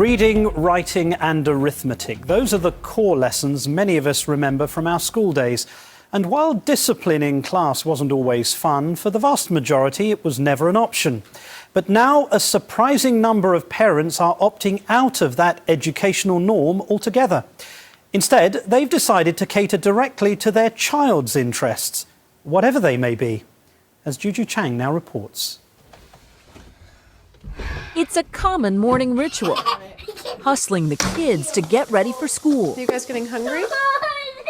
Reading, writing and arithmetic. Those are the core lessons many of us remember from our school days. And while discipline in class wasn't always fun, for the vast majority it was never an option. But now a surprising number of parents are opting out of that educational norm altogether. Instead, they've decided to cater directly to their child's interests, whatever they may be. As Juju Chang now reports. It's a common morning ritual, hustling the kids to get ready for school. Are you guys getting hungry?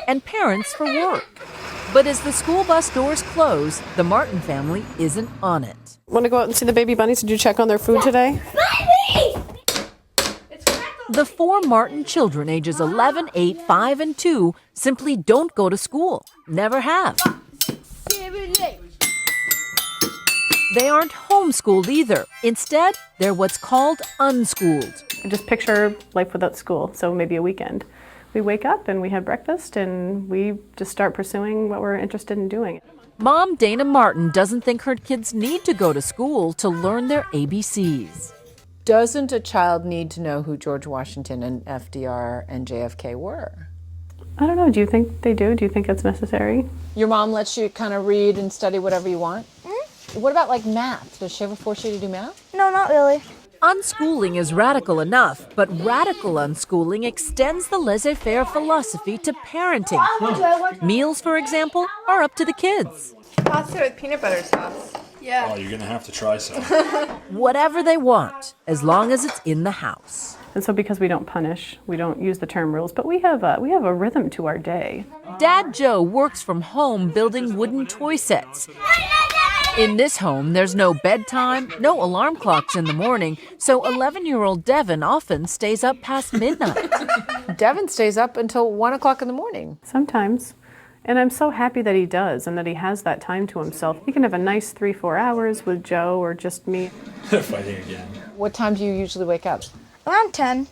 And parents for work. But as the school bus doors close, the Martin family isn't on it. Want to go out and see the baby bunnies? Did you check on their food today? The 4 Martin children, ages 11, 8, 5, and 2, simply don't go to school. Never have. They aren't homeschooled either. Instead, they're what's called unschooled. Just picture life without school, so maybe a weekend. We wake up and we have breakfast and we just start pursuing what we're interested in doing. Mom Dayna Martin doesn't think her kids need to go to school to learn their ABCs. Doesn't a child need to know who George Washington and FDR and JFK were? I don't know. Do you think they do? Do you think it's necessary? Your mom lets you kind of read and study whatever you want? What about like math? Does she ever force you to do math? No, not really. Unschooling is radical enough, but radical unschooling extends the laissez-faire philosophy to parenting. Meals, for example, are up to the kids. Pasta with peanut butter sauce. Yeah. Oh, you're going to have to try some. Whatever they want, as long as it's in the house. And so because we don't punish, we don't use the term rules, but we have a rhythm to our day. Dad Joe works from home building wooden toy sets. In this home, there's no bedtime, no alarm clocks in the morning, so 11-year-old Devin often stays up past midnight. Devin stays up until 1 o'clock in the morning. Sometimes. And I'm so happy that he does and that he has that time to himself. He can have a nice 3-4 hours with Joe or just me. Fighting again. What time do you usually wake up? Around 10.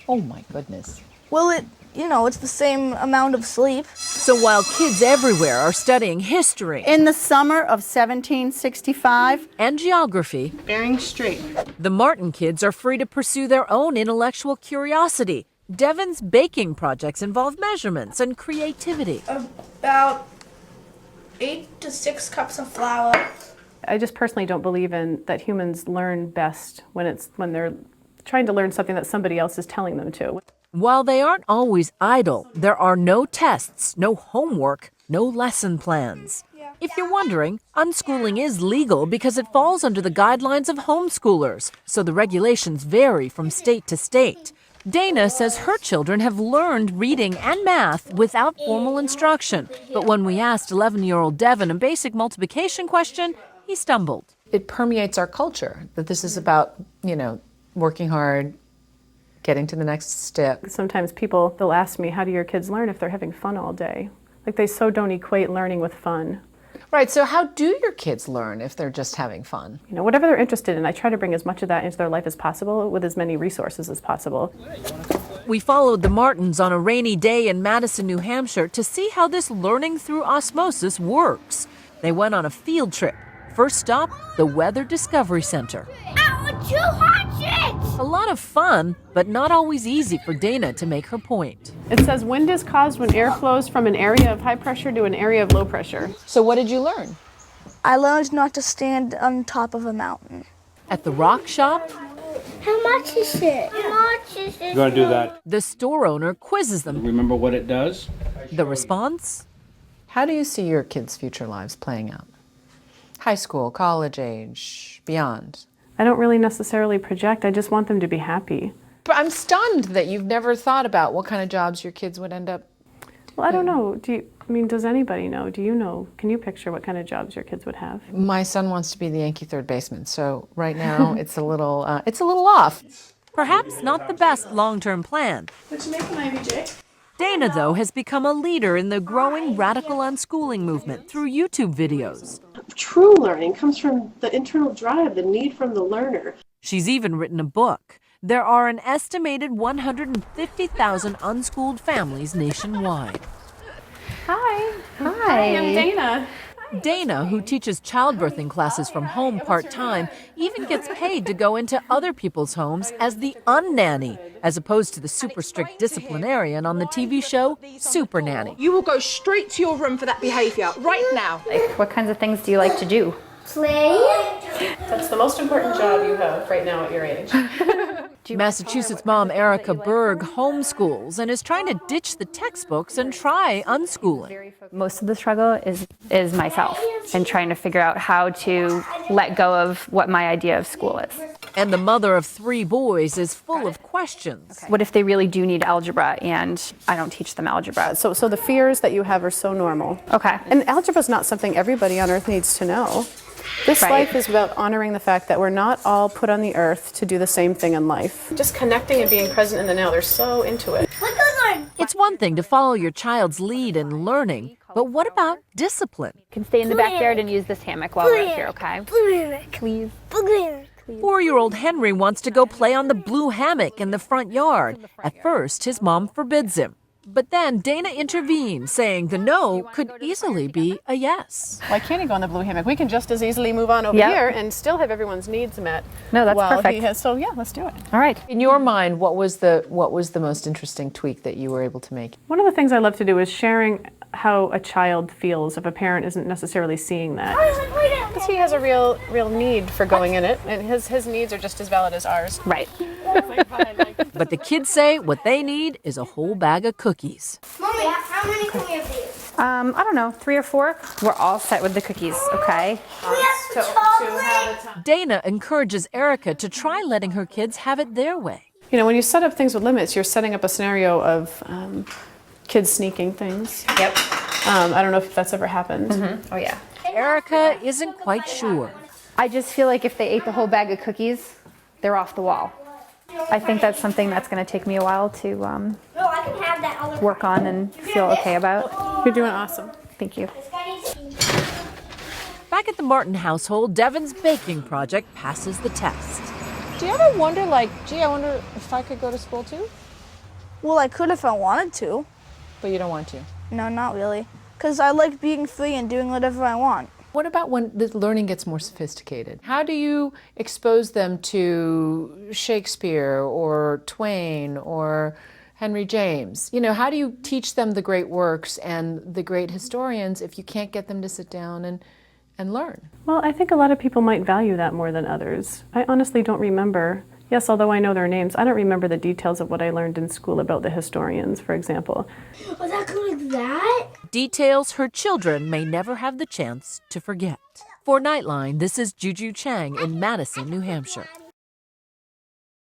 Oh my goodness. Well, it's the same amount of sleep. So while kids everywhere are studying history in the summer of 1765 and geography, Bering Strait, the Martin kids are free to pursue their own intellectual curiosity. Devin's baking projects involve measurements and creativity. About 8 to 6 cups of flour. I just personally don't believe in that humans learn best when they're trying to learn something that somebody else is telling them to. While they aren't always idle, there are no tests, no homework, no lesson plans. If you're wondering, unschooling is legal because it falls under the guidelines of homeschoolers, so the regulations vary from state to state. Dayna says her children have learned reading and math without formal instruction, but when we asked 11-year-old Devin a basic multiplication question, he stumbled. It permeates our culture that this is about, working hard, getting to the next step. Sometimes they'll ask me, how do your kids learn if they're having fun all day? Like they so don't equate learning with fun. Right, so how do your kids learn if they're just having fun? Whatever they're interested in, I try to bring as much of that into their life as possible with as many resources as possible. We followed the Martins on a rainy day in Madison, New Hampshire to see how this learning through osmosis works. They went on a field trip. First stop, the Weather Discovery Center. A lot of fun, but not always easy for Dayna to make her point. It says wind is caused when air flows from an area of high pressure to an area of low pressure. So what did you learn? I learned not to stand on top of a mountain. At the rock shop, How much is it? How much is it? You're going to do that. the store owner quizzes them. Remember what it does? The response? How do you see your kids' future lives playing out? High school, college age, beyond? I don't really necessarily project, I just want them to be happy. But I'm stunned that you've never thought about what kind of jobs your kids would end up. Well, I don't know. Does anybody know? Do you know? Can you picture what kind of jobs your kids would have? My son wants to be the Yankee third baseman, so right now it's a little off. Perhaps not the best long-term plan. What you making, Ivy J? Dayna, though, has become a leader in the growing radical unschooling movement through YouTube videos. True learning comes from the internal drive, the need from the learner. She's even written a book. There are an estimated 150,000 unschooled families nationwide. Hi. Hi. I'm Dayna. Dayna, who teaches childbirthing classes from home part-time, even gets paid to go into other people's homes as the unnanny. as opposed to the super strict disciplinarian on the TV show Super Nanny. You will go straight to your room for that behavior right now. Like, what kinds of things do you like to do? Play. That's the most important job you have right now at your age. Massachusetts mom Erica Berg homeschools and is trying to ditch the textbooks and try unschooling. Most of the struggle is myself and trying to figure out how to let go of what my idea of school is. And the mother of 3 boys is full of questions. What if they really do need algebra and I don't teach them algebra? So the fears that you have are so normal. Okay. And algebra is not something everybody on earth needs to know. This life is about honoring the fact that we're not all put on the earth to do the same thing in life. Just connecting and being present in the now. They're so into it. It's one thing to follow your child's lead in learning, but what about discipline? You can stay in the backyard and use this hammock while we're here, okay? Please. 4-year-old Henry wants to go play on the blue hammock in the front yard. At first, his mom forbids him. But then Dayna intervenes, saying the no could easily be a yes. Why can't he go on the blue hammock? We can just as easily move on over here and still have everyone's needs met. No, that's perfect. So yeah, let's do it. All right. In your mind, what was the most interesting tweak that you were able to make? One of the things I love to do is sharing how a child feels if a parent isn't necessarily seeing that. Because he has a real need for going in it, and his needs are just as valid as ours. Right. But the kids say what they need is a whole bag of cookies. Mommy, how many can we have these? I don't know, 3 or 4. We're all set with the cookies, okay? Dayna encourages Erica to try letting her kids have it their way. You know, when you set up things with limits, you're setting up a scenario of kids sneaking things. Yep. I don't know if that's ever happened. Oh, yeah. Erica isn't quite sure. I just feel like if they ate the whole bag of cookies, they're off the wall. I think that's something that's going to take me a while to work on and feel okay about. You're doing awesome. Thank you. Back at the Martin household, Devin's baking project passes the test. Do you ever wonder, I wonder if I could go to school too? Well, I could if I wanted to. But you don't want to? No, not really. Because I like being free and doing whatever I want. What about when the learning gets more sophisticated? How do you expose them to Shakespeare or Twain or Henry James? You know, how do you teach them the great works and the great historians if you can't get them to sit down and learn? Well, I think a lot of people might value that more than others. I honestly don't remember. Yes, although I know their names, I don't remember the details of what I learned in school about the historians, for example. Was that good like that? Details her children may never have the chance to forget. For Nightline, this is Juju Chang in Madison, New Hampshire.